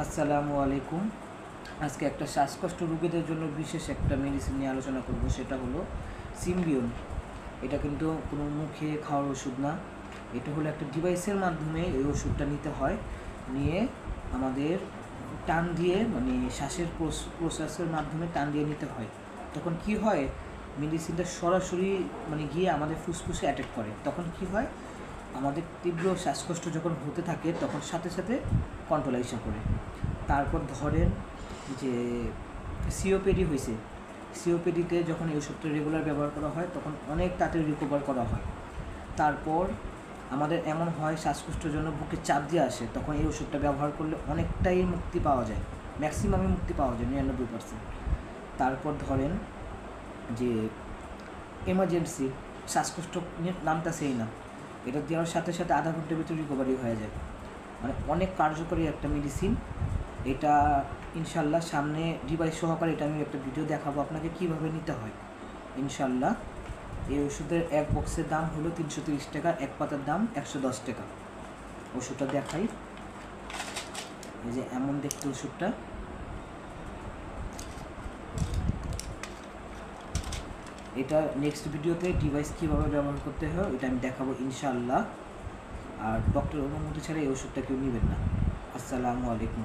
আসসালামু আলাইকুম। আজকে একটা শ্বাসকষ্ট রোগীদের জন্য বিশেষ একটা মেডিসিন নিয়ে আলোচনা করব, সেটা হলো সিম্বিয়ন। এটা কিন্তু কোনো মুখে খাওয়ার ওষুধ না, এটা হলো একটা ডিভাইসের মাধ্যমে এই ওষুধটা নিতে হয়। নিয়ে আমাদের টান দিয়ে, মানে শ্বাসের প্রসেসের মাধ্যমে টান দিয়ে নিতে হয়। তখন কি হয়, মেডিসিনটা সরাসরি গিয়ে আমাদের ফুসফুসে অ্যাটাক করে। তখন কি হয়, আমাদের তীব্র শ্বাসকষ্ট যখন হতে থাকে তখন সাথে সাথে কন্ট্রোল আইসা করে। তারপর ধরেন যে সিওপিডি হয়েছে, সিওপিডিতে যখন এই ওষুধটা রেগুলার ব্যবহার করা হয় তখন অনেক তাড়াতাড়ি রিকভার করা হয়। তারপর আমাদের এমন হয় শ্বাসকষ্টের জন্য বুকে চাপ দিয়ে আসে, তখন এই ওষুধটা ব্যবহার করলে অনেকটাই মুক্তি পাওয়া যায়, ম্যাক্সিমামে মুক্তি পাওয়া যায় 99%। তারপর ধরেন যে এমার্জেন্সি শ্বাসকষ্ট নামটাছেই না, এটা দেওয়ার সাথে সাথে আধা ঘন্টার ভিতরে রিকভারি হয়ে যায়। মানে অনেক কার্যকরী একটা মেডিসিন এটা। ইনশাল্লাহ সামনে ডিভাইস সহকারে এটা আমি একটা ভিডিও দেখাবো আপনাকে কীভাবে নিতে হয় ইনশাল্লাহ। এই ওষুধের এক বক্সের দাম হলো 330 টাকা, এক পাতার দাম 110 টাকা। ওষুধটা দেখাই, এই যে এমন দেখতে ওষুধটা। এটা নেক্সট ভিডিওতে ডিভাইস কীভাবে ব্যবহার করতে হয় এটা আমি দেখাবো ইনশাল্লাহ। আর ডক্টর অনুমতি ছাড়া এই ওষুধটা কেউ নেবেন না। আসসালামু আলাইকুম।